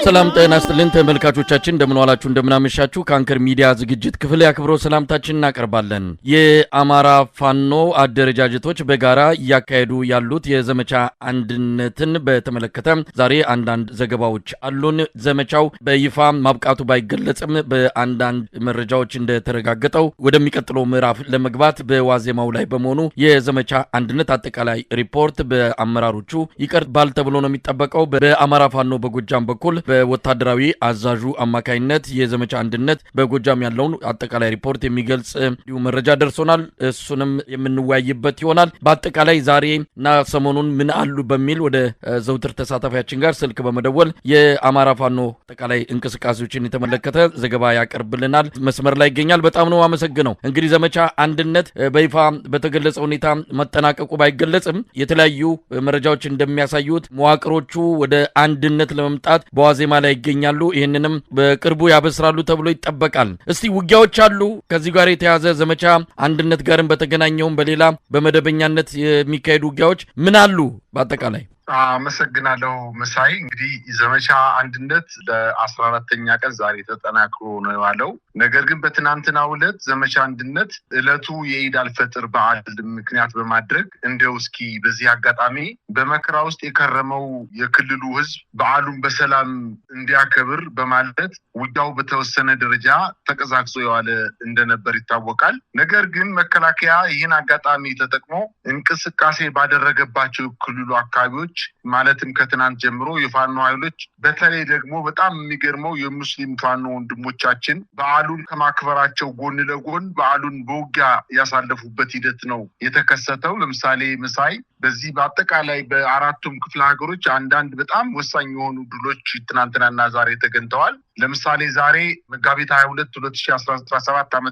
ሰላም ጤና ይስጥልን ተመልካቾቻችን እንደምን ዋላችሁ እንደምን አመሻችሁ ካንከር ሚዲያ ዝግጅት ክፍል ያክብሮ ሰላምታችንን እናቀርባለን። የአማራ ፋኖ አደረጃጀቶች በጋራ ያካሄዱ ያሉት የዘመቻ አንድነትን በተመለከተ ዛሬ አንዳንድ ዘገባዎች አሉን። ዘመቻው በይፋ ማብቃቱ ባይገለጽም በአንዳንድ መረጃዎች እንደተረጋገጠው ወደሚቀጥለው ምዕራፍ ለመግባት በዋዜማው ላይ በመሆኑ የዘመቻ አንድነት አጠቃላይ ሪፖርት በአመራሮቹ ይቀርባል ተብሎ ነው የሚጠበቀው። በአማራ ፋኖ በጎጃም በኩል በወታደራዊ አዛዡ አማካይነት የዘመቻ አንድነት በጎጃም ያለውን አጠቃላይ ሪፖርት የሚገልጽ መረጃ ደርሶናል። እሱንም የምንወያይበት ይሆናል። በአጠቃላይ ዛሬና ሰሞኑን ምን አሉ በሚል ወደ ዘውትር ተሳታፊያችን ጋር ስልክ በመደወል የአማራ ፋኖ አጠቃላይ እንቅስቃሴዎችን የተመለከተ ዘገባ ያቀርብልናል። መስመር ላይ ይገኛል። በጣም ነው አመሰግነው። እንግዲህ ዘመቻ አንድነት በይፋ በተገለጸ ሁኔታ መጠናቀቁ ባይገለጽም የተለያዩ መረጃዎች እንደሚያሳዩት መዋቅሮቹ ወደ አንድነት ለመምጣት በዋዜማ ላይ ይገኛሉ። ይህንንም በቅርቡ ያበስራሉ ተብሎ ይጠበቃል። እስቲ ውጊያዎች አሉ ከዚህ ጋር የተያዘ ዘመቻ አንድነት ጋርም በተገናኘውም በሌላ በመደበኛነት የሚካሄዱ ውጊያዎች ምን አሉ በአጠቃላይ? አመሰግናለሁ መሳይ። እንግዲህ ዘመቻ አንድነት ለ14ኛ ቀን ዛሬ ተጠናክሮ ነው ያለው። ነገር ግን በትናንትናው ዕለት ዘመቻ አንድነት ዕለቱ የኢድ አልፈጥር በዓል ምክንያት በማድረግ እንደው እስኪ በዚህ አጋጣሚ በመከራ ውስጥ የከረመው የክልሉ ሕዝብ በዓሉን በሰላም እንዲያከብር በማለት ውጊያው በተወሰነ ደረጃ ተቀዛቅዞ የዋለ እንደነበር ይታወቃል። ነገር ግን መከላከያ ይህን አጋጣሚ ተጠቅሞ እንቅስቃሴ ባደረገባቸው ክልሉ አካባቢዎች ማለትም ከትናንት ጀምሮ የፋኖ ኃይሎች በተለይ ደግሞ በጣም የሚገርመው የሙስሊም ፋኖ ወንድሞቻችን በዓሉን ከማክበራቸው ጎን ለጎን በዓሉን በውጊያ ያሳለፉበት ሂደት ነው የተከሰተው። ለምሳሌ መሳይ በዚህ በአጠቃላይ በአራቱም ክፍለ ሀገሮች አንዳንድ በጣም ወሳኝ የሆኑ ድሎች ትናንትናና ዛሬ ተገኝተዋል። ለምሳሌ ዛሬ መጋቢት 22 2017 ዓ.ም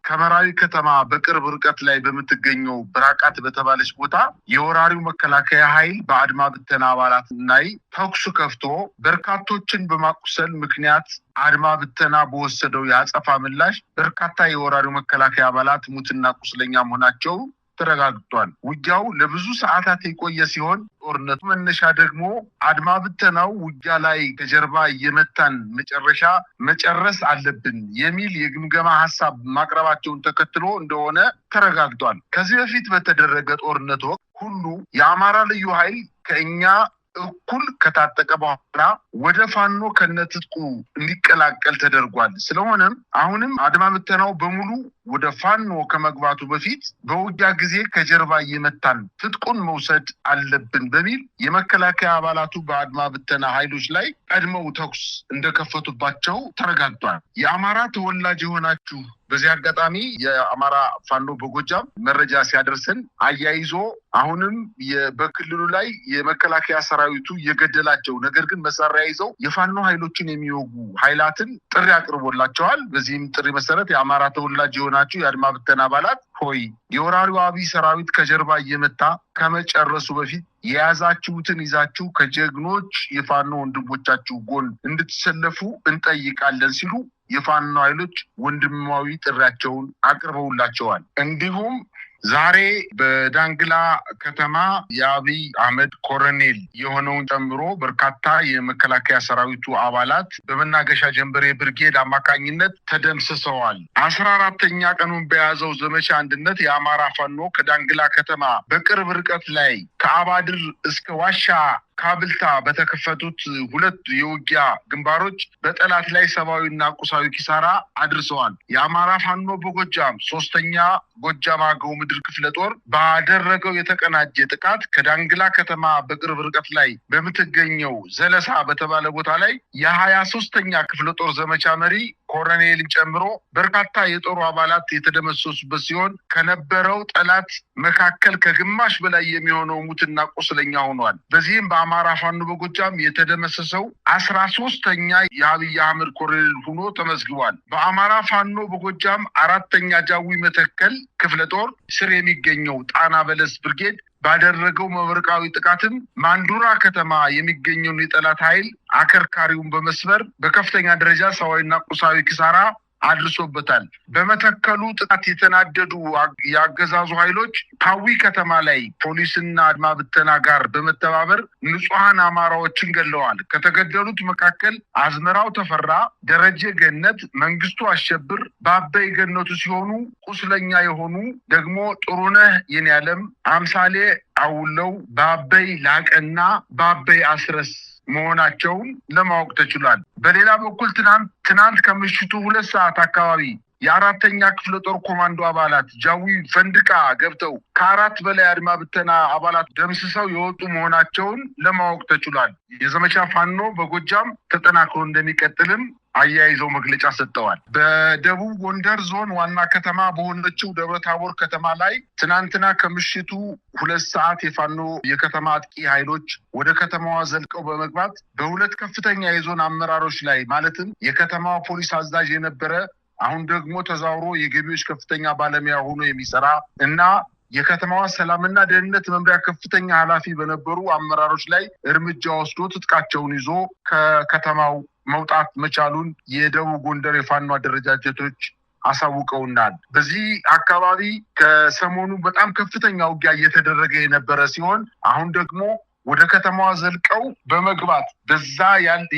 ከመራዊ ከተማ በቅርብ ርቀት ላይ በምትገኘው ብራቃት በተባለች ቦታ የወራሪው መከላከያ ኃይል በአድማ ብተና አባላት ላይ ተኩስ ከፍቶ በርካቶችን በማቁሰል ምክንያት አድማ ብተና በወሰደው የአጸፋ ምላሽ በርካታ የወራሪው መከላከያ አባላት ሙትና ቁስለኛ መሆናቸው ተረጋግጧል። ውጊያው ለብዙ ሰዓታት የቆየ ሲሆን ጦርነቱ መነሻ ደግሞ አድማ ብተናው ውጊያ ላይ ከጀርባ እየመታን መጨረስ አለብን የሚል የግምገማ ሀሳብ ማቅረባቸውን ተከትሎ እንደሆነ ተረጋግጧል። ከዚህ በፊት በተደረገ ጦርነት ወቅት ሁሉ የአማራ ልዩ ኃይል ከእኛ እኩል ከታጠቀ በኋላ ወደ ፋኖ ከነትጥቁ እንዲቀላቀል ተደርጓል። ስለሆነም አሁንም አድማ ብተናው በሙሉ ወደ ፋኖ ከመግባቱ በፊት በውጊያ ጊዜ ከጀርባ እየመታን ትጥቁን መውሰድ አለብን በሚል የመከላከያ አባላቱ በአድማ ብተና ኃይሎች ላይ ቀድመው ተኩስ እንደከፈቱባቸው ተረጋግጧል። የአማራ ተወላጅ የሆናችሁ በዚህ አጋጣሚ የአማራ ፋኖ በጎጃም መረጃ ሲያደርሰን አያይዞ አሁንም በክልሉ ላይ የመከላከያ ሰራዊቱ የገደላቸው ነገር ግን መሳሪያ ይዘው የፋኖ ኃይሎችን የሚወጉ ኃይላትን ጥሪ አቅርቦላቸዋል። በዚህም ጥሪ መሰረት የአማራ ተወላጅ የሆናችሁ የአድማ ብተና አባላት ሆይ የወራሪው አብይ ሰራዊት ከጀርባ እየመታ ከመጨረሱ በፊት የያዛችሁትን ይዛችሁ ከጀግኖች የፋኖ ወንድሞቻችሁ ጎን እንድትሰለፉ እንጠይቃለን ሲሉ የፋኖ ኃይሎች ወንድማዊ ጥሪያቸውን አቅርበውላቸዋል። እንዲሁም ዛሬ በዳንግላ ከተማ የአብይ አህመድ ኮሎኔል የሆነውን ጨምሮ በርካታ የመከላከያ ሰራዊቱ አባላት በመናገሻ ጀንበሬ ብርጌድ አማካኝነት ተደምስሰዋል። 14ኛ ቀኑን በያዘው ዘመቻ አንድነት የአማራ ፋኖ ከዳንግላ ከተማ በቅርብ ርቀት ላይ ከአባድር እስከ ዋሻ ካብልታ በተከፈቱት ሁለት የውጊያ ግንባሮች በጠላት ላይ ሰብአዊና ቁሳዊ ኪሳራ አድርሰዋል። የአማራ ፋኖ በጎጃም 3ኛ ጎጃም አገው ምድር ክፍለ ጦር ባደረገው የተቀናጀ ጥቃት ከዳንግላ ከተማ በቅርብ ርቀት ላይ በምትገኘው ዘለሳ በተባለ ቦታ ላይ የ23ኛ ክፍለ ጦር ዘመቻ መሪ ኮሎኔልን ጨምሮ በርካታ የጦሩ አባላት የተደመሰሱበት ሲሆን ከነበረው ጠላት መካከል ከግማሽ በላይ የሚሆነው ሙትና ቁስለኛ ሆኗል። በዚህም በአማራ ፋኖ በጎጃም የተደመሰሰው 13ኛ የአብይ አህመድ ኮሎኔል ሆኖ ተመዝግቧል። በአማራ ፋኖ በጎጃም 4ኛ ጃዊ መተከል ክፍለ ጦር ስር የሚገኘው ጣና በለስ ብርጌድ ባደረገው መብረቃዊ ጥቃትም ማንዱራ ከተማ የሚገኘውን የጠላት ኃይል አከርካሪውን በመስበር በከፍተኛ ደረጃ ሰዋዊና ቁሳዊ ኪሳራ አድርሶበታል። በመተከሉ ጥቃት የተናደዱ ያገዛዙ ኃይሎች ፓዊ ከተማ ላይ ፖሊስና አድማ ብተና ጋር በመተባበር ንጹሃን አማራዎችን ገለዋል። ከተገደሉት መካከል አዝመራው ተፈራ፣ ደረጀ ገነት፣ መንግስቱ አሸብር፣ ባበይ ገነቱ ሲሆኑ ቁስለኛ የሆኑ ደግሞ ጥሩነህ የኔዓለም፣ አምሳሌ አውለው፣ ባበይ ላቀና ባበይ አስረስ መሆናቸውን ለማወቅ ተችሏል። በሌላ በኩል ትናንት ከምሽቱ 2 ሰዓት አካባቢ የአራተኛ ክፍለ ጦር ኮማንዶ አባላት ጃዊ ፈንድቃ ገብተው ከ4 በላይ አድማ ብተና አባላት ደምስሰው የወጡ መሆናቸውን ለማወቅ ተችሏል። የዘመቻ ፋኖ በጎጃም ተጠናክሮ እንደሚቀጥልም አያይዘው መግለጫ ሰጥተዋል። በደቡብ ጎንደር ዞን ዋና ከተማ በሆነችው ደብረታቦር ከተማ ላይ ትናንትና ከምሽቱ 2 ሰዓት የፋኖ የከተማ አጥቂ ኃይሎች ወደ ከተማዋ ዘልቀው በመግባት በሁለት ከፍተኛ የዞን አመራሮች ላይ ማለትም የከተማዋ ፖሊስ አዛዥ የነበረ አሁን ደግሞ ተዛውሮ የገቢዎች ከፍተኛ ባለሙያ ሆኖ የሚሰራ እና የከተማዋ ሰላምና ደህንነት መምሪያ ከፍተኛ ኃላፊ በነበሩ አመራሮች ላይ እርምጃ ወስዶ ትጥቃቸውን ይዞ ከከተማው መውጣት መቻሉን የደቡብ ጎንደር የፋኖ አደረጃጀቶች አሳውቀውናል። በዚህ አካባቢ ከሰሞኑ በጣም ከፍተኛ ውጊያ እየተደረገ የነበረ ሲሆን አሁን ደግሞ ወደ ከተማዋ ዘልቀው በመግባት በዛ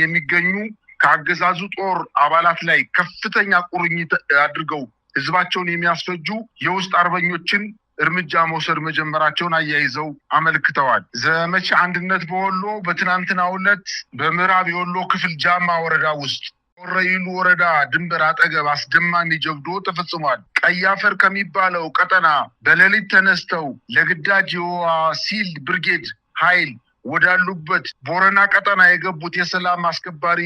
የሚገኙ ከአገዛዙ ጦር አባላት ላይ ከፍተኛ ቁርኝት አድርገው ህዝባቸውን የሚያስፈጁ የውስጥ አርበኞችን እርምጃ መውሰድ መጀመራቸውን አያይዘው አመልክተዋል። ዘመቻ አንድነት በወሎ በትናንትናው ዕለት በምዕራብ የወሎ ክፍል ጃማ ወረዳ ውስጥ ወረኢሉ ወረዳ ድንበር አጠገብ አስደማሚ ጀብዶ ተፈጽሟል። ቀይ አፈር ከሚባለው ቀጠና በሌሊት ተነስተው ለግዳጅ የሲል ብርጌድ ኃይል ወዳሉበት ቦረና ቀጠና የገቡት የሰላም አስከባሪ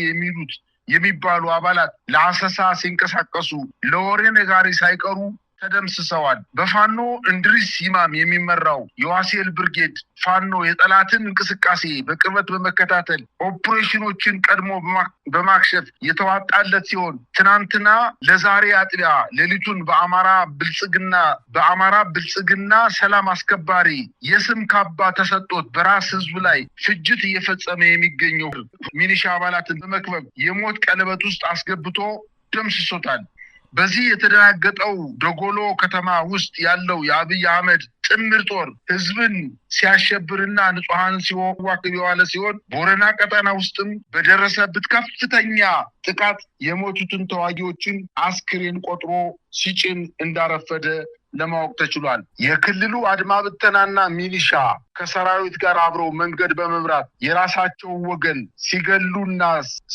የሚባሉ አባላት ለአሰሳ ሲንቀሳቀሱ ለወሬ ነጋሪ ሳይቀሩ ተደምስሰዋል። በፋኖ እንድሪስ ኢማም የሚመራው የዋሴል ብርጌድ ፋኖ የጠላትን እንቅስቃሴ በቅርበት በመከታተል ኦፕሬሽኖችን ቀድሞ በማክሸፍ የተዋጣለት ሲሆን ትናንትና ለዛሬ አጥቢያ ሌሊቱን በአማራ ብልጽግና ሰላም አስከባሪ የስም ካባ ተሰጥቶት በራስ ህዝብ ላይ ፍጅት እየፈጸመ የሚገኘው ሚኒሻ አባላትን በመክበብ የሞት ቀለበት ውስጥ አስገብቶ ደምስሶታል። በዚህ የተደናገጠው ደጎሎ ከተማ ውስጥ ያለው የአብይ አህመድ ጥምር ጦር ህዝብን ሲያሸብርና ንጹሃን ሲዋክብ የዋለ ሲሆን ቦረና ቀጠና ውስጥም በደረሰበት ከፍተኛ ጥቃት የሞቱትን ተዋጊዎችን አስክሬን ቆጥሮ ሲጭን እንዳረፈደ ለማወቅ ተችሏል። የክልሉ አድማ ብተናና ሚሊሻ ከሰራዊት ጋር አብረው መንገድ በመምራት የራሳቸው ወገን ሲገሉና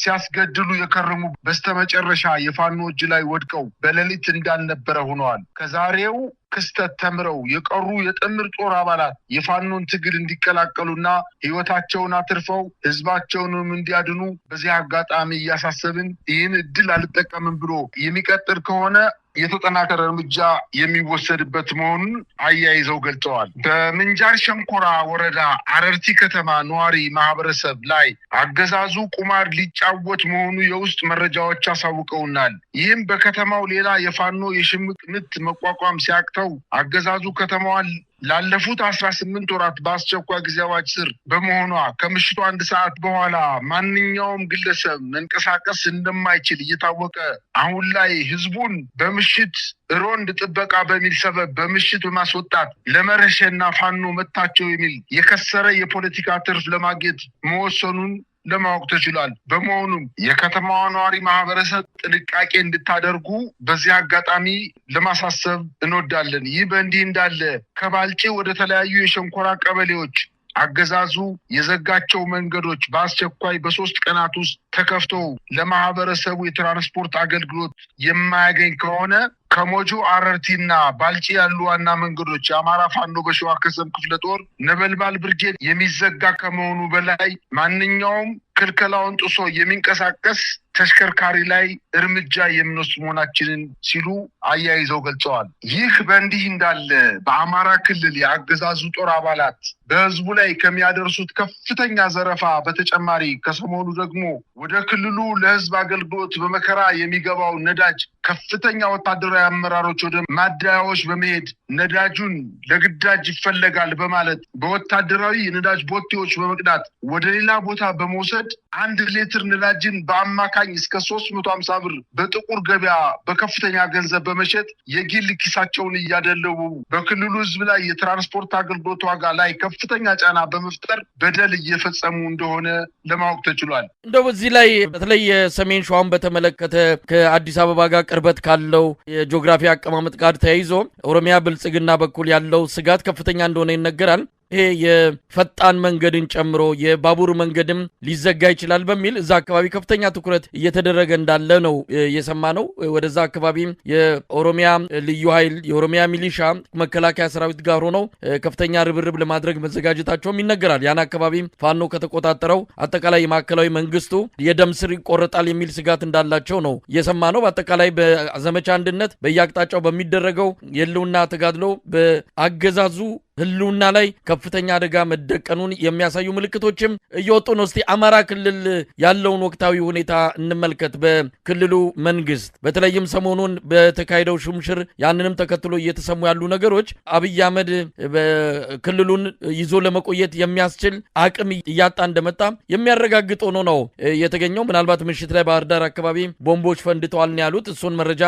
ሲያስገድሉ የከረሙ በስተመጨረሻ የፋኖ እጅ ላይ ወድቀው በሌሊት እንዳልነበረ ሆነዋል። ከዛሬው ክስተት ተምረው የቀሩ የጥምር ጦር አባላት የፋኖን ትግል እንዲቀላቀሉና ህይወታቸውን አትርፈው ህዝባቸውንም እንዲያድኑ በዚህ አጋጣሚ እያሳሰብን ይህን እድል አልጠቀምም ብሎ የሚቀጥል ከሆነ የተጠናከረ እርምጃ የሚወሰድበት መሆኑን አያይዘው ገልጸዋል። በምንጃር ሸንኮራ ወረዳ አረርቲ ከተማ ነዋሪ ማህበረሰብ ላይ አገዛዙ ቁማር ሊጫወት መሆኑ የውስጥ መረጃዎች አሳውቀውናል። ይህም በከተማው ሌላ የፋኖ የሽምቅ ምት መቋቋም ሲያቅተው አገዛዙ ከተማዋን ላለፉት 18 ወራት በአስቸኳይ ጊዜ አዋጅ ስር በመሆኗ ከምሽቱ 1 ሰዓት በኋላ ማንኛውም ግለሰብ መንቀሳቀስ እንደማይችል እየታወቀ አሁን ላይ ህዝቡን በምሽት ሮንድ ጥበቃ በሚል ሰበብ በምሽት በማስወጣት ለመረሸና ፋኖ መታቸው የሚል የከሰረ የፖለቲካ ትርፍ ለማግኘት መወሰኑን ለማወቅ ተችሏል። በመሆኑም የከተማዋ ነዋሪ ማህበረሰብ ጥንቃቄ እንድታደርጉ በዚህ አጋጣሚ ለማሳሰብ እንወዳለን። ይህ በእንዲህ እንዳለ ከባልጪ ወደ ተለያዩ የሸንኮራ ቀበሌዎች አገዛዙ የዘጋቸው መንገዶች በአስቸኳይ በ3 ቀናት ውስጥ ተከፍተው ለማህበረሰቡ የትራንስፖርት አገልግሎት የማያገኝ ከሆነ ከሞጆ አረርቲና ባልጪ ያሉ ዋና መንገዶች የአማራ ፋኖ በሸዋ ከሰም ክፍለ ጦር ነበልባል ብርጌድ የሚዘጋ ከመሆኑ በላይ ማንኛውም ክልከላውን ጥሶ የሚንቀሳቀስ ተሽከርካሪ ላይ እርምጃ የምንወስድ መሆናችንን ሲሉ አያይዘው ገልጸዋል። ይህ በእንዲህ እንዳለ በአማራ ክልል የአገዛዙ ጦር አባላት በህዝቡ ላይ ከሚያደርሱት ከፍተኛ ዘረፋ በተጨማሪ ከሰሞኑ ደግሞ ወደ ክልሉ ለህዝብ አገልግሎት በመከራ የሚገባው ነዳጅ ከፍተኛ ወታደራዊ አመራሮች ወደ ማደያዎች በመሄድ ነዳጁን ለግዳጅ ይፈለጋል በማለት በወታደራዊ ነዳጅ ቦቴዎች በመቅዳት ወደ ሌላ ቦታ በመውሰድ 1 ሊትር ነዳጅን በአማካኝ እስከ 350 ብር በጥቁር ገበያ በከፍተኛ ገንዘብ በመሸጥ የግል ኪሳቸውን እያደለቡ በክልሉ ህዝብ ላይ የትራንስፖርት አገልግሎት ዋጋ ላይ ከፍተኛ ጫና በመፍጠር በደል እየፈጸሙ እንደሆነ ለማወቅ ተችሏል። እንደው በዚህ ላይ በተለይ የሰሜን ሸዋን በተመለከተ ከአዲስ አበባ ጋር ቅርበት ካለው የጂኦግራፊ አቀማመጥ ጋር ተያይዞ ኦሮሚያ ብልጽግና በኩል ያለው ስጋት ከፍተኛ እንደሆነ ይነገራል። ይሄ የፈጣን መንገድን ጨምሮ የባቡር መንገድም ሊዘጋ ይችላል በሚል እዛ አካባቢ ከፍተኛ ትኩረት እየተደረገ እንዳለ ነው የሰማነው። ወደዛ አካባቢ የኦሮሚያ ልዩ ኃይል የኦሮሚያ ሚሊሻ መከላከያ ሰራዊት ጋር ሆነው ከፍተኛ ርብርብ ለማድረግ መዘጋጀታቸውም ይነገራል። ያን አካባቢ ፋኖ ከተቆጣጠረው አጠቃላይ የማዕከላዊ መንግስቱ የደም ስር ይቆረጣል የሚል ስጋት እንዳላቸው ነው የሰማነው። በአጠቃላይ በዘመቻ አንድነት በየአቅጣጫው በሚደረገው የህልውና ተጋድሎ በአገዛዙ ህልውና ላይ ከፍተኛ አደጋ መደቀኑን የሚያሳዩ ምልክቶችም እየወጡ ነው። እስቲ አማራ ክልል ያለውን ወቅታዊ ሁኔታ እንመልከት። በክልሉ መንግስት በተለይም ሰሞኑን በተካሄደው ሹምሽር ያንንም ተከትሎ እየተሰሙ ያሉ ነገሮች አብይ አህመድ በክልሉን ይዞ ለመቆየት የሚያስችል አቅም እያጣ እንደመጣ የሚያረጋግጥ ሆኖ ነው የተገኘው። ምናልባት ምሽት ላይ ባህር ዳር አካባቢ ቦምቦች ፈንድተዋል ነው ያሉት። እሱን መረጃ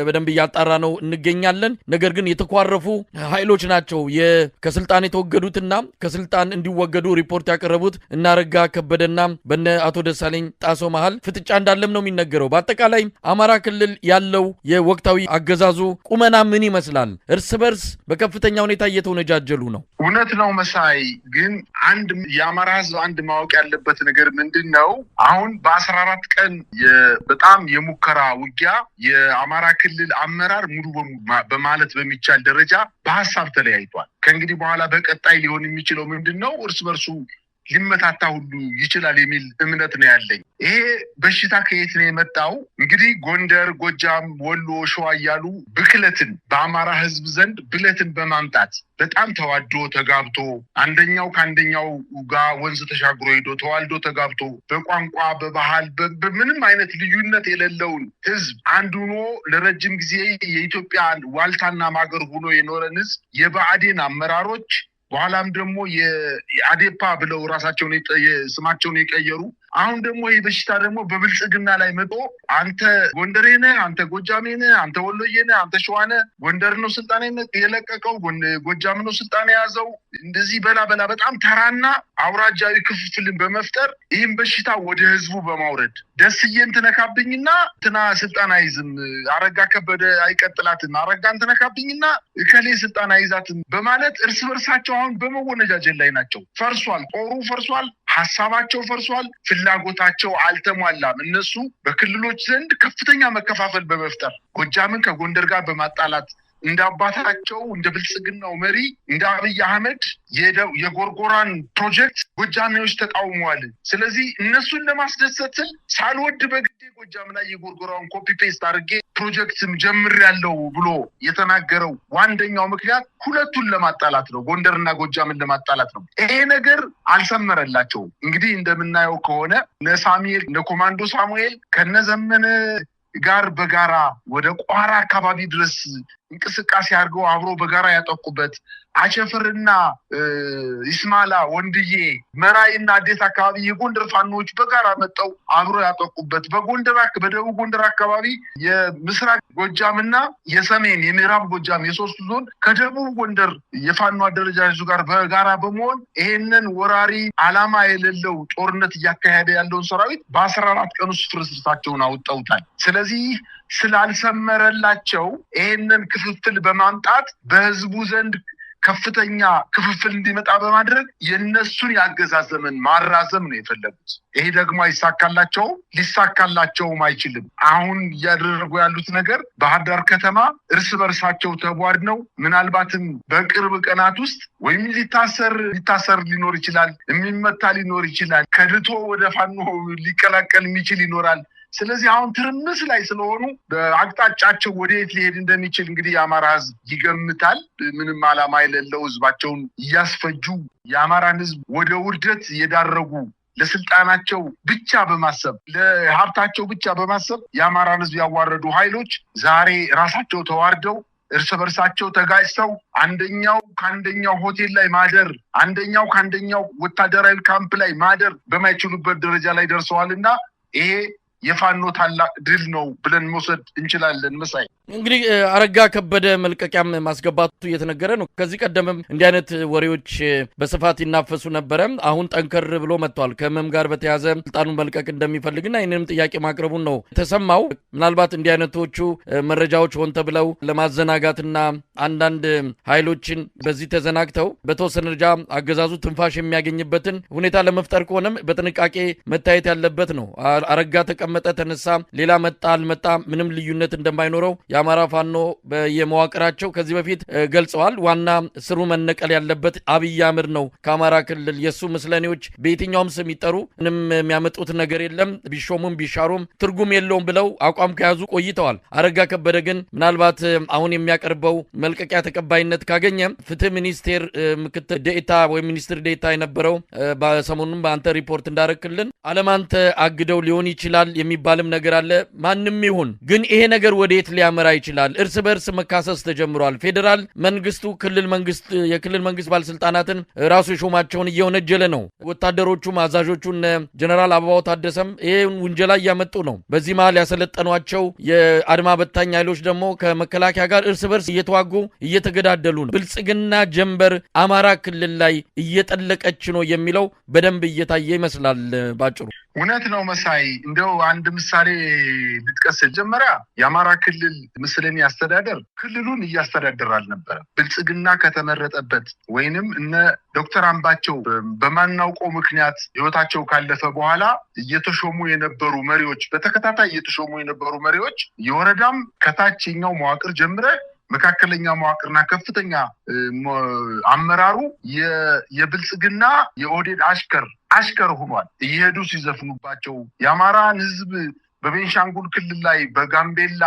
በደንብ እያጣራ ነው እንገኛለን። ነገር ግን የተኳረፉ ኃይሎች ናቸው ከስልጣን የተወገዱትና ከስልጣን እንዲወገዱ ሪፖርት ያቀረቡት እና አረጋ ከበደና በነ አቶ ደሳለኝ ጣሶ መሃል ፍጥጫ እንዳለም ነው የሚነገረው። በአጠቃላይ አማራ ክልል ያለው የወቅታዊ አገዛዙ ቁመና ምን ይመስላል? እርስ በርስ በከፍተኛ ሁኔታ እየተወነጃጀሉ ነው። እውነት ነው መሳይ። ግን የአማራ ህዝብ አንድ ማወቅ ያለበት ነገር ምንድነው? አሁን በ14 ቀን በጣም የሙከራ ውጊያ የአማራ ክልል አመራር ሙሉ በሙሉ በማለት በሚቻል ደረጃ በሐሳብ ተለያይቷል። ከእንግዲህ በኋላ በቀጣይ ሊሆን የሚችለው ምንድነው? እርስ በርሱ ሊመታታ ሁሉ ይችላል የሚል እምነት ነው ያለኝ። ይሄ በሽታ ከየት ነው የመጣው? እንግዲህ ጎንደር፣ ጎጃም፣ ወሎ፣ ሸዋ እያሉ ብክለትን በአማራ ህዝብ ዘንድ ብክለትን በማምጣት በጣም ተዋዶ ተጋብቶ አንደኛው ከአንደኛው ጋር ወንዝ ተሻግሮ ሄዶ ተዋልዶ ተጋብቶ በቋንቋ በባህል በምንም አይነት ልዩነት የሌለውን ህዝብ አንድ ሆኖ ለረጅም ጊዜ የኢትዮጵያ ዋልታና ማገር ሆኖ የኖረን ህዝብ የብአዴን አመራሮች በኋላም ደግሞ የአዴፓ ብለው ራሳቸውን ስማቸውን የቀየሩ አሁን ደግሞ ይህ በሽታ ደግሞ በብልጽግና ላይ መጥቶ አንተ ጎንደሬ ነህ፣ አንተ ጎጃሜ ነህ፣ አንተ ወሎዬ ነህ፣ አንተ ሸዋ ነህ፣ ጎንደር ነው ስልጣን የለቀቀው፣ ጎጃም ነው ስልጣን የያዘው፣ እንደዚህ በላ በጣም ተራና አውራጃዊ ክፍፍልን በመፍጠር ይህም በሽታ ወደ ህዝቡ በማውረድ ደስዬን ትነካብኝና እንትና ስልጣን አይዝም፣ አረጋ ከበደ አይቀጥላትም፣ አረጋን ትነካብኝና እከሌ ስልጣን አይዛትም በማለት እርስ በርሳቸው አሁን በመወነጃጀል ላይ ናቸው። ፈርሷል፣ ጦሩ ፈርሷል፣ ሐሳባቸው ፈርሷል፣ ፍላጎታቸው አልተሟላም። እነሱ በክልሎች ዘንድ ከፍተኛ መከፋፈል በመፍጠር ጎጃምን ከጎንደር ጋር በማጣላት እንደ አባታቸው እንደ ብልጽግናው መሪ እንደ አብይ አህመድ የጎርጎራን ፕሮጀክት ጎጃሚዎች ተቃውመዋል። ስለዚህ እነሱን ለማስደሰት ሳልወድ በግዴ ጎጃም ላይ የጎርጎራውን ኮፒ ፔስት አድርጌ ፕሮጀክትም ጀምሬያለሁ ብሎ የተናገረው ዋንደኛው ምክንያት ሁለቱን ለማጣላት ነው፣ ጎንደርና ጎጃምን ለማጣላት ነው። ይሄ ነገር አልሰመረላቸውም። እንግዲህ እንደምናየው ከሆነ ለሳሙኤል ለኮማንዶ ሳሙኤል ከነዘመነ ጋር በጋራ ወደ ቋራ አካባቢ ድረስ እንቅስቃሴ አድርገው አብሮ በጋራ ያጠቁበት አቸፈርና ኢስማላ ወንድዬ መራይና አዴት አካባቢ የጎንደር ፋኖች በጋራ መጣው አብሮ ያጠቁበት በደቡብ ጎንደር አካባቢ የምስራቅ ጎጃምና የሰሜን የምዕራብ ጎጃም የሶስቱ ዞን ከደቡብ ጎንደር የፋኖ አደረጃጀቱ ጋር በጋራ በመሆን ይሄንን ወራሪ ዓላማ የሌለው ጦርነት እያካሄደ ያለውን ሰራዊት በ14 ቀን ውስጥ ፍርስርሳቸውን አውጣውታል። ስለዚህ ስላልሰመረላቸው ይሄንን ክፍፍል በማምጣት በህዝቡ ዘንድ ከፍተኛ ክፍፍል እንዲመጣ በማድረግ የነሱን ያገዛዝ ዘመን ማራዘም ነው የፈለጉት። ይሄ ደግሞ አይሳካላቸውም፣ ሊሳካላቸውም አይችልም። አሁን እያደረጉ ያሉት ነገር ባህር ዳር ከተማ እርስ በርሳቸው ተቧድነው ምናልባትም በቅርብ ቀናት ውስጥ ወይም ሊታሰር ሊኖር ይችላል፣ የሚመታ ሊኖር ይችላል፣ ከድቶ ወደ ፋኖ ሊቀላቀል የሚችል ይኖራል። ስለዚህ አሁን ትርምስ ላይ ስለሆኑ በአቅጣጫቸው ወዴት ሊሄድ እንደሚችል እንግዲህ የአማራ ህዝብ ይገምታል። ምንም ዓላማ የሌለው ህዝባቸውን እያስፈጁ የአማራን ህዝብ ወደ ውርደት የዳረጉ ለስልጣናቸው ብቻ በማሰብ ለሀብታቸው ብቻ በማሰብ የአማራን ህዝብ ያዋረዱ ኃይሎች ዛሬ ራሳቸው ተዋርደው እርስ በርሳቸው ተጋጭተው አንደኛው ከአንደኛው ሆቴል ላይ ማደር አንደኛው ከአንደኛው ወታደራዊ ካምፕ ላይ ማደር በማይችሉበት ደረጃ ላይ ደርሰዋልና ይሄ የፋኖ ታላቅ ድል ነው ብለን መውሰድ እንችላለን። መሳይ እንግዲህ አረጋ ከበደ መልቀቂያም ማስገባቱ እየተነገረ ነው። ከዚህ ቀደምም እንዲህ አይነት ወሬዎች በስፋት ይናፈሱ ነበረ። አሁን ጠንከር ብሎ መጥቷል። ከመም ጋር በተያዘ ስልጣኑን መልቀቅ እንደሚፈልግና ይህንንም ጥያቄ ማቅረቡን ነው ተሰማው። ምናልባት እንዲህ አይነቶቹ መረጃዎች ሆን ተብለው ለማዘናጋትና አንዳንድ ኃይሎችን በዚህ ተዘናግተው በተወሰነ ደረጃ አገዛዙ ትንፋሽ የሚያገኝበትን ሁኔታ ለመፍጠር ከሆነም በጥንቃቄ መታየት ያለበት ነው። አረጋ ተቀመጠ ተነሳ፣ ሌላ መጣ አልመጣ ምንም ልዩነት እንደማይኖረው የአማራ ፋኖ በየመዋቅራቸው ከዚህ በፊት ገልጸዋል። ዋና ስሩ መነቀል ያለበት አብይ አህመድ ነው። ከአማራ ክልል የሱ ምስለኔዎች በየትኛውም ስም ይጠሩ ምንም የሚያመጡት ነገር የለም፣ ቢሾሙም ቢሻሩም ትርጉም የለውም ብለው አቋም ከያዙ ቆይተዋል። አረጋ ከበደ ግን ምናልባት አሁን የሚያቀርበው መልቀቂያ ተቀባይነት ካገኘ ፍትህ ሚኒስቴር ምክትል ዴኤታ ወይም ሚኒስትር ዴኤታ የነበረው በሰሞኑን በአንተ ሪፖርት እንዳረክልን አለማንተ አግደው ሊሆን ይችላል የሚባልም ነገር አለ። ማንም ይሁን ግን ይሄ ነገር ወዴት ሊያመራ ይችላል? እርስ በርስ መካሰስ ተጀምሯል። ፌዴራል መንግስቱ የክልል መንግስት ባለስልጣናትን ራሱ የሾማቸውን እየወነጀለ ነው። ወታደሮቹም አዛዦቹን ጀነራል አበባው ታደሰም ይሄን ውንጀላ እያመጡ ነው። በዚህ መሃል ያሰለጠኗቸው የአድማ በታኝ ኃይሎች ደግሞ ከመከላከያ ጋር እርስ በርስ እየተዋጉ እየተገዳደሉ ነው። ብልጽግና ጀንበር አማራ ክልል ላይ እየጠለቀች ነው የሚለው በደንብ እየታየ ይመስላል። ባጭሩ እውነት ነው መሳይ። እንደው አንድ ምሳሌ ልጥቀስ። ጀመሪያ የአማራ ክልል ምስለኔ አስተዳደር ክልሉን እያስተዳደር አልነበረም። ብልጽግና ከተመረጠበት ወይንም እነ ዶክተር አምባቸው በማናውቀው ምክንያት ህይወታቸው ካለፈ በኋላ እየተሾሙ የነበሩ መሪዎች በተከታታይ እየተሾሙ የነበሩ መሪዎች የወረዳም ከታችኛው መዋቅር ጀምረ መካከለኛ መዋቅርና ከፍተኛ አመራሩ የብልጽግና የኦህዴድ አሽከር ሆኗል። እየሄዱ ሲዘፍኑባቸው የአማራን ህዝብ በቤንሻንጉል ክልል ላይ በጋምቤላ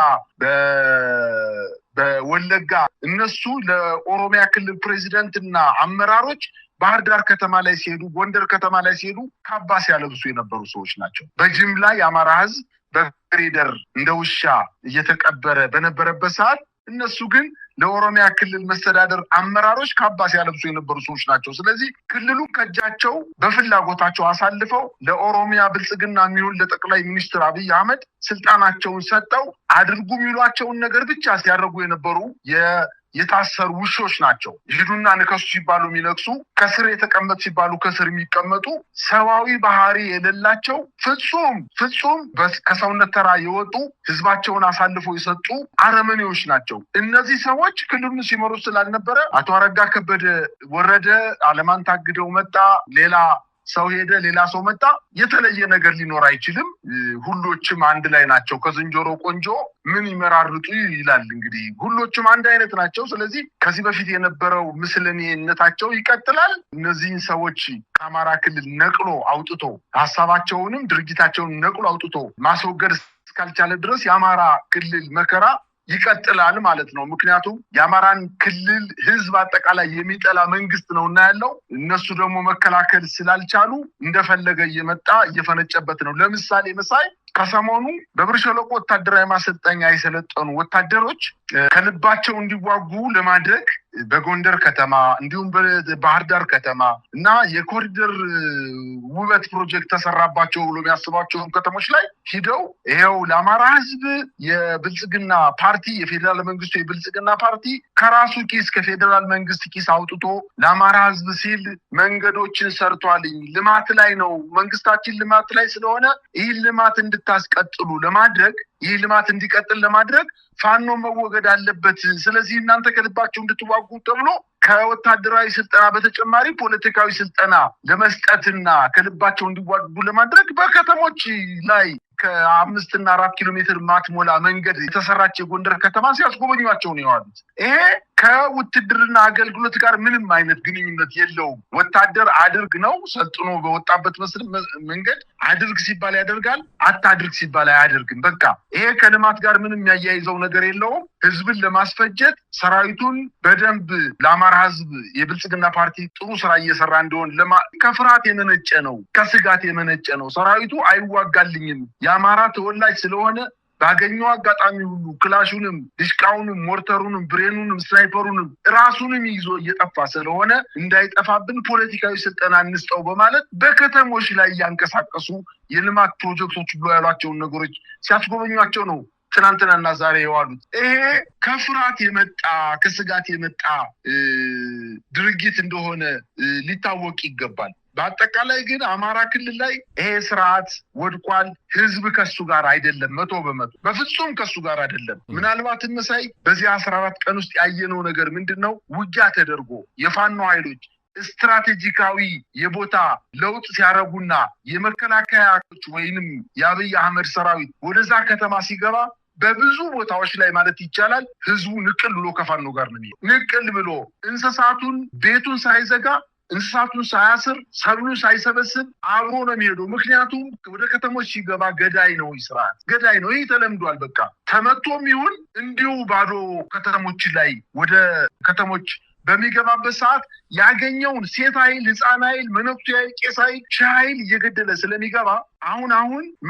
በወለጋ እነሱ ለኦሮሚያ ክልል ፕሬዚደንትና አመራሮች ባህር ዳር ከተማ ላይ ሲሄዱ ጎንደር ከተማ ላይ ሲሄዱ ካባ ሲያለብሱ የነበሩ ሰዎች ናቸው። በጅምላ የአማራ ህዝብ በግሬደር እንደ ውሻ እየተቀበረ በነበረበት ሰዓት እነሱ ግን ለኦሮሚያ ክልል መስተዳደር አመራሮች ካባ ሲያለብሱ የነበሩ ሰዎች ናቸው። ስለዚህ ክልሉን ከእጃቸው በፍላጎታቸው አሳልፈው ለኦሮሚያ ብልጽግና የሚሆን ለጠቅላይ ሚኒስትር አብይ አህመድ ስልጣናቸውን ሰጠው አድርጉ የሚሏቸውን ነገር ብቻ ሲያደርጉ የነበሩ የታሰሩ ውሾች ናቸው። ሂዱና ንከሱ ሲባሉ የሚነክሱ፣ ከስር የተቀመጡ ሲባሉ ከስር የሚቀመጡ ሰዋዊ ባህሪ የሌላቸው ፍጹም ከሰውነት ተራ የወጡ ህዝባቸውን አሳልፎ የሰጡ አረመኔዎች ናቸው። እነዚህ ሰዎች ክልሉን ሲመሩ ስላልነበረ አቶ አረጋ ከበደ ወረደ፣ አለማን ታግደው መጣ፣ ሌላ ሰው ሄደ፣ ሌላ ሰው መጣ፣ የተለየ ነገር ሊኖር አይችልም። ሁሎችም አንድ ላይ ናቸው። ከዝንጀሮ ቆንጆ ምን ይመራርጡ ይላል እንግዲህ። ሁሎችም አንድ አይነት ናቸው። ስለዚህ ከዚህ በፊት የነበረው ምስለኔነታቸው ይቀጥላል። እነዚህን ሰዎች ከአማራ ክልል ነቅሎ አውጥቶ ሀሳባቸውንም ድርጊታቸውን ነቅሎ አውጥቶ ማስወገድ እስካልቻለ ድረስ የአማራ ክልል መከራ ይቀጥላል ማለት ነው። ምክንያቱም የአማራን ክልል ህዝብ አጠቃላይ የሚጠላ መንግስት ነው እና ያለው እነሱ ደግሞ መከላከል ስላልቻሉ እንደፈለገ እየመጣ እየፈነጨበት ነው። ለምሳሌ መሳይ ከሰሞኑ በብር ሸለቆ ወታደራዊ ማሰልጠኛ የሰለጠኑ ወታደሮች ከልባቸው እንዲዋጉ ለማድረግ በጎንደር ከተማ እንዲሁም በባህር ዳር ከተማ እና የኮሪደር ውበት ፕሮጀክት ተሰራባቸው ብሎ የሚያስባቸውን ከተሞች ላይ ሂደው ይሄው ለአማራ ህዝብ የብልጽግና ፓርቲ የፌዴራል መንግስቱ የብልጽግና ፓርቲ ከራሱ ኪስ ከፌዴራል መንግስት ኪስ አውጥቶ ለአማራ ህዝብ ሲል መንገዶችን ሰርቷልኝ። ልማት ላይ ነው መንግስታችን ልማት ላይ ስለሆነ ይህን ልማት እንድታስቀጥሉ ለማድረግ ይህ ልማት እንዲቀጥል ለማድረግ ፋኖ መወገድ አለበት። ስለዚህ እናንተ ከልባቸው እንድትዋጉ ተብሎ ከወታደራዊ ስልጠና በተጨማሪ ፖለቲካዊ ስልጠና ለመስጠትና ከልባቸው እንዲዋጉ ለማድረግ በከተሞች ላይ ከ5 እና 4 ኪሎ ሜትር ማትሞላ መንገድ የተሰራች የጎንደር ከተማ ሲያስጎበኟቸው ነው የዋሉት። ይሄ ከውትድርና አገልግሎት ጋር ምንም አይነት ግንኙነት የለውም። ወታደር አድርግ ነው ሰልጥኖ በወጣበት መንገድ አድርግ ሲባል ያደርጋል፣ አታድርግ ሲባል አያደርግም። በቃ ይሄ ከልማት ጋር ምንም የሚያያይዘው ነገር የለውም። ህዝብን ለማስፈጀት ሰራዊቱን በደንብ ለአማራ ህዝብ የብልጽግና ፓርቲ ጥሩ ስራ እየሰራ እንደሆነ ከፍርሃት የመነጨ ነው፣ ከስጋት የመነጨ ነው። ሰራዊቱ አይዋጋልኝም የአማራ ተወላጅ ስለሆነ ባገኘው አጋጣሚ ሁሉ ክላሹንም ዲሽቃውንም ሞርተሩንም ብሬኑንም ስናይፐሩንም ራሱንም ይዞ እየጠፋ ስለሆነ እንዳይጠፋብን ፖለቲካዊ ስልጠና እንስጠው በማለት በከተሞች ላይ ያንቀሳቀሱ የልማት ፕሮጀክቶች ብሎ ያሏቸውን ነገሮች ሲያስጎበኟቸው ነው ትናንትናና ዛሬ የዋሉት። ይሄ ከፍርሃት የመጣ ከስጋት የመጣ ድርጊት እንደሆነ ሊታወቅ ይገባል። በአጠቃላይ ግን አማራ ክልል ላይ ይሄ ስርዓት ወድቋል። ህዝብ ከሱ ጋር አይደለም፣ 100% በፍጹም ከሱ ጋር አይደለም። ምናልባት መሳይ በዚህ 14 ቀን ውስጥ ያየነው ነገር ምንድነው? ውጊያ ተደርጎ የፋኖ ኃይሎች ስትራቴጂካዊ የቦታ ለውጥ ሲያረጉና የመከላከያዎች ወይንም የአብይ አህመድ ሰራዊት ወደዛ ከተማ ሲገባ በብዙ ቦታዎች ላይ ማለት ይቻላል ህዝቡ ንቅል ብሎ ከፋኖ ጋር ነው የሚሄድ። ንቅል ብሎ እንስሳቱን ቤቱን ሳይዘጋ እንስሳቱን ሳያስር ሰብሉን ሳይሰበስብ አብሮ ነው የሚሄደው። ምክንያቱም ወደ ከተሞች ሲገባ ገዳይ ነው፣ ስርዓት ገዳይ ነው። ይህ ተለምዷል። በቃ ተመቶም ይሁን እንዲሁ ባዶ ከተሞች ላይ ወደ ከተሞች በሚገባበት ሰዓት ያገኘውን ሴት ኃይል፣ ህፃን ኃይል፣ መነኩሴ ኃይል፣ ቄስ ኃይል፣ ሺህ ኃይል እየገደለ ስለሚገባ አሁን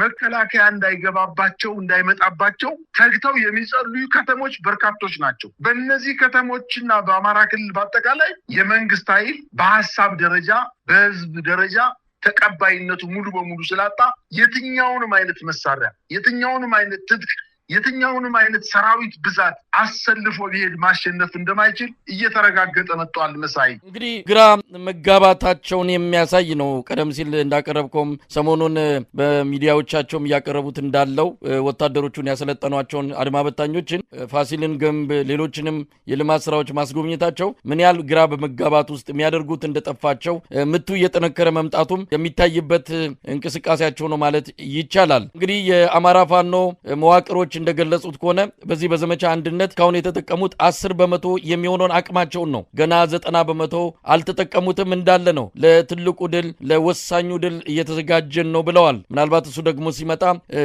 መከላከያ እንዳይገባባቸው እንዳይመጣባቸው ተግተው የሚጸልዩ ከተሞች በርካቶች ናቸው። በእነዚህ ከተሞችና በአማራ ክልል በአጠቃላይ የመንግስት ኃይል በሀሳብ ደረጃ በህዝብ ደረጃ ተቀባይነቱ ሙሉ በሙሉ ስላጣ የትኛውንም አይነት መሳሪያ የትኛውንም አይነት ትጥቅ የትኛውንም አይነት ሰራዊት ብዛት አሰልፎ ሊሄድ ማሸነፍ እንደማይችል እየተረጋገጠ መጥቷል። መሳይ እንግዲህ ግራ መጋባታቸውን የሚያሳይ ነው። ቀደም ሲል እንዳቀረብከውም ሰሞኑን በሚዲያዎቻቸውም እያቀረቡት እንዳለው ወታደሮቹን ያሰለጠኗቸውን አድማ በታኞችን ፋሲልን ግንብ ሌሎችንም የልማት ስራዎች ማስጎብኘታቸው ምን ያህል ግራ በመጋባት ውስጥ የሚያደርጉት እንደጠፋቸው ምቱ እየጠነከረ መምጣቱም የሚታይበት እንቅስቃሴያቸው ነው ማለት ይቻላል። እንግዲህ የአማራ ፋኖ መዋቅሮች እንደገለጹት ከሆነ በዚህ በዘመቻ አንድነት ካሁን የተጠቀሙት 10% የሚሆነውን አቅማቸውን ነው። ገና 90% አልተጠቀሙትም እንዳለ ነው። ለትልቁ ድል ለወሳኙ ድል እየተዘጋጀን ነው ብለዋል። ምናልባት እሱ ደግሞ ሲመጣ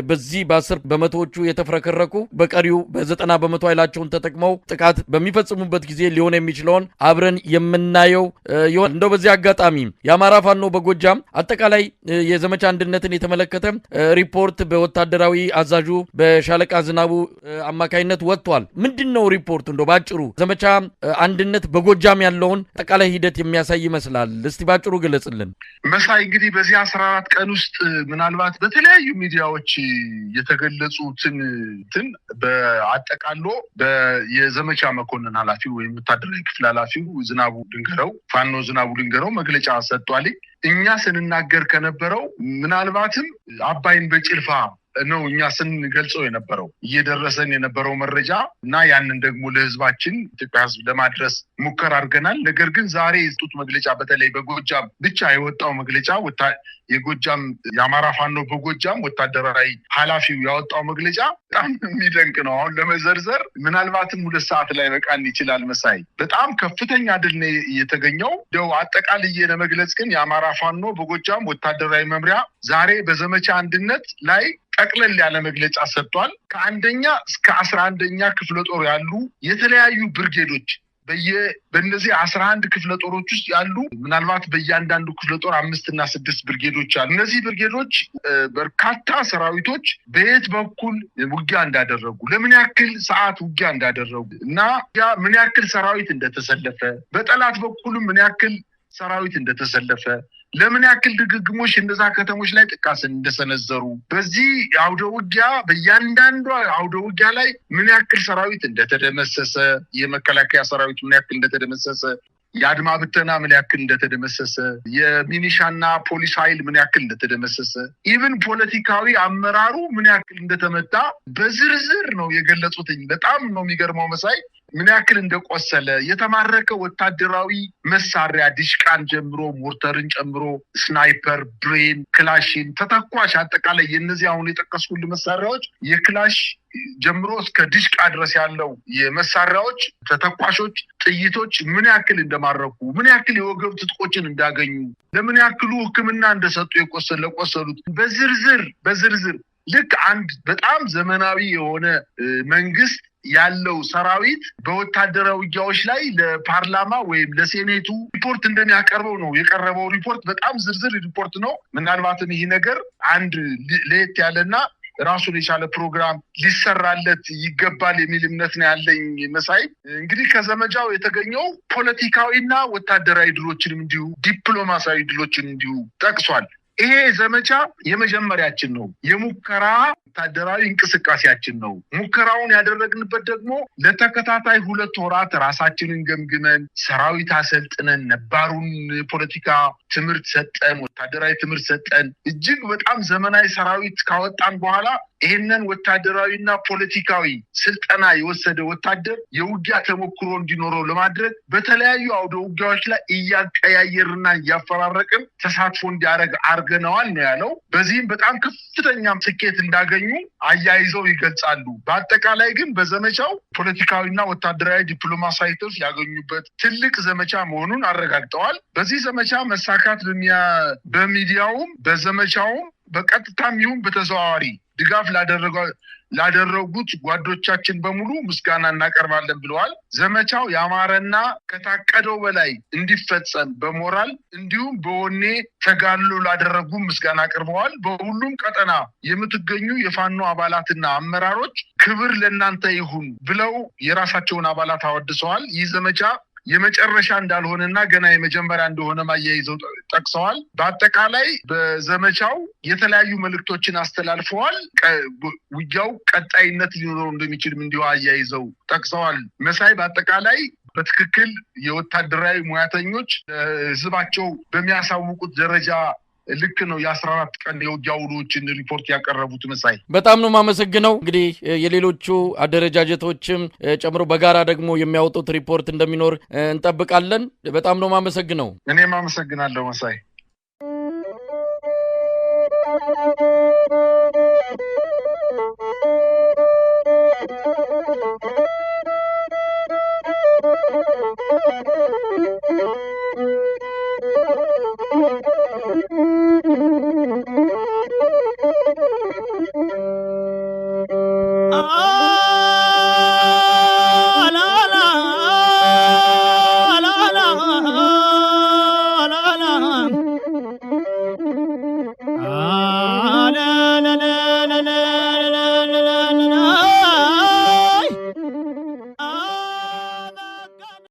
በዚህ በ10%ዎቹ የተፍረከረኩ በቀሪው በ90% ኃይላቸውን ተጠቅመው ጥቃት በሚፈጽሙበት ጊዜ ሊሆን የሚችለውን አብረን የምናየው ይሆን። እንደው በዚህ አጋጣሚ የአማራ ፋኖ በጎጃም አጠቃላይ የዘመቻ አንድነትን የተመለከተ ሪፖርት በወታደራዊ አዛዡ በሻለቃ ዝናቡ አማካይነት ወጥቷል። ምንድነው ሪፖርቱ? እንደው ባጭሩ ዘመቻ አንድነት በጎጃም ያለውን አጠቃላይ ሂደት የሚያሳይ ይመስላል። እስቲ ባጭሩ ገለጽልን መሳይ። እንግዲህ በዚህ 14 ቀን ውስጥ ምናልባት በተለያዩ ሚዲያዎች የተገለጹትን በአጠቃሎ የዘመቻ መኮንን ኃላፊው ወይም ወታደራዊ ክፍል ኃላፊው ዝናቡ ድንገረው ፋኖ ዝናቡ ድንገረው መግለጫ ሰጥቷል። እኛ ስንናገር ከነበረው ምናልባትም አባይን በጭልፋ ነው እኛ ስንገልጸው የነበረው እየደረሰን የነበረው መረጃ እና ያንን ደግሞ ለህዝባችን ኢትዮጵያ ህዝብ ለማድረስ ሙከራ አድርገናል። ነገር ግን ዛሬ የሰጡት መግለጫ በተለይ በጎጃም ብቻ የወጣው መግለጫ የጎጃም የአማራ ፋኖ በጎጃም ወታደራዊ ኃላፊው ያወጣው መግለጫ በጣም የሚደንቅ ነው። አሁን ለመዘርዘር ምናልባትም 2 ሰዓት ላይ በቃን ይችላል። መሳይ በጣም ከፍተኛ ድል ነው የተገኘው። ደው አጠቃላይ ለመግለጽ ግን የአማራ ፋኖ በጎጃም ወታደራዊ መምሪያ ዛሬ በዘመቻ አንድነት ላይ ጠቅለል ያለ መግለጫ ሰጥቷል። ከአንደኛ እስከ 11ኛ ክፍለ ጦር ያሉ የተለያዩ ብርጌዶች በእነዚህ 11 ክፍለ ጦሮች ውስጥ ያሉ ምናልባት በእያንዳንዱ ክፍለ ጦር 5 እና 6 ብርጌዶች አሉ። እነዚህ ብርጌዶች በርካታ ሰራዊቶች በየት በኩል ውጊያ እንዳደረጉ ለምን ያክል ሰዓት ውጊያ እንዳደረጉ እና ምን ያክል ሰራዊት እንደተሰለፈ በጠላት በኩልም ምን ያክል ሰራዊት እንደተሰለፈ ለምን ያክል ድግግሞሽ እንደዛ ከተሞች ላይ ጥቃት እንደሰነዘሩ በዚህ አውደ ውጊያ በእያንዳንዱ አውደ ውጊያ ላይ ምን ያክል ሰራዊት እንደተደመሰሰ የመከላከያ ሰራዊት ምን ያክል እንደተደመሰሰ የአድማ ብተና ምን ያክል እንደተደመሰሰ የሚኒሻና ፖሊስ ኃይል ምን ያክል እንደተደመሰሰ ኢቭን ፖለቲካዊ አመራሩ ምን ያክል እንደተመታ በዝርዝር ነው የገለጹት። በጣም ነው የሚገርመው መሳይ። ምን ያክል እንደቆሰለ የተማረከ ወታደራዊ መሳሪያ ዲሽቃን ጀምሮ ሞርተርን ጨምሮ ስናይፐር ብሬን ክላሽን ተተኳሽ አጠቃላይ የነዚህ አሁን የጠቀስኩት መሳሪያዎች የክላሽ ጀምሮ እስከ ዲሽቃ ድረስ ያለው የመሳሪያዎች ተተኳሾች ጥይቶች ምን ያክል እንደማረኩ ምን ያክል የወገብ ትጥቆችን እንዳገኙ ለምን ያክሉ ህክምና እንደሰጡ የቆሰሉት በዝርዝር ልክ አንድ በጣም ዘመናዊ የሆነ መንግስት ያለው ሰራዊት በወታደራዊ ውጊያዎች ላይ ለፓርላማ ወይም ለሴኔቱ ሪፖርት እንደሚያቀርበው ነው የቀረበው ሪፖርት በጣም ዝርዝር ሪፖርት ነው ምናልባትም ይሄ ነገር አንድ ለየት ያለና ራሱን የቻለ ፕሮግራም ሊሰራለት ይገባል የሚል እምነት ነው ያለኝ መሳይ እንግዲህ ከዘመቻው የተገኘው ፖለቲካዊና ወታደራዊ ድሎችንም እንዲሁ ዲፕሎማሲያዊ ድሎችን እንዲሁ ጠቅሷል ይሄ ዘመቻ የመጀመሪያችን ነው የሙከራ ወታደራዊ እንቅስቃሴያችን ነው ሙከራውን ያደረግንበት ደግሞ ለተከታታይ 2 ወራት ራሳችንን ገምግመን ሰራዊት አሰልጥነን ነባሩን ፖለቲካ ትምርት ሰጠን ወታደራዊ ትምርት ሰጠን እጅግ በጣም ዘመናዊ ሰራዊት ካወጣን በኋላ ይሄንን ወታደራዊና ፖለቲካዊ ስልጠና የወሰደ ወታደር የውጊያ ተሞክሮ እንዲኖረው ለማድረግ በተለያዩ አውደ ውጊያዎች ላይ እያቀያየርና እያፈራረቅን ተሳትፎ እንዲያደርግ አርገናል ነው ያለው በዚህም በጣም ከፍተኛ ስኬት እንዳገኙ አያይዘው ይገልጻሉ በአጠቃላይ ግን በዘመቻው ፖለቲካዊና ወታደራዊ ዲፕሎማሲያዊ ትርፍ ያገኙበት ትልቅ ዘመቻ መሆኑን አረጋግጠዋል በዚህ ዘመቻ መሳካት በሚዲያውም በዘመቻውም በቀጥታም ይሁን በተዘዋዋሪ ድጋፍ ላደረጉት ጓዶቻችን በሙሉ ምስጋና እናቀርባለን ብለዋል ዘመቻው ያማረና ከታቀደው በላይ እንዲፈጸም በሞራል እንዲሁም በወኔ ተጋድሎ ላደረጉ ምስጋና አቅርበዋል በሁሉም ቀጠና የምትገኙ የፋኖ አባላትና አመራሮች ክብር ለእናንተ ይሁን ብለው የራሳቸውን አባላት አወድሰዋል ይህ ዘመቻ የመጨረሻ እንዳልሆነና ገና የመጀመሪያ እንደሆነ ማያይዘው ጠቅሰዋል በአጠቃላይ በዘመቻው የተለያዩ መልእክቶችን አስተላልፈዋል ውጊያው ቀጣይነት ሊኖረው እንደሚችልም እንዲሁ አያይዘው ጠቅሰዋል መሳይ በአጠቃላይ በትክክል የወታደራዊ ሙያተኞች ህዝባቸው በሚያሳውቁት ደረጃ ልክ ነው የ14 ቀን የውጊያ ውሎችን ሪፖርት ያቀረቡት መሳይ በጣም ነው ማመሰግነው እንግዲህ የሌሎቹ አደረጃጀቶችም ጨምሮ በጋራ ደግሞ የሚያወጡት ሪፖርት እንደሚኖር እንጠብቃለን በጣም ነው ማመሰግነው እኔም አመሰግናለሁ መሳይ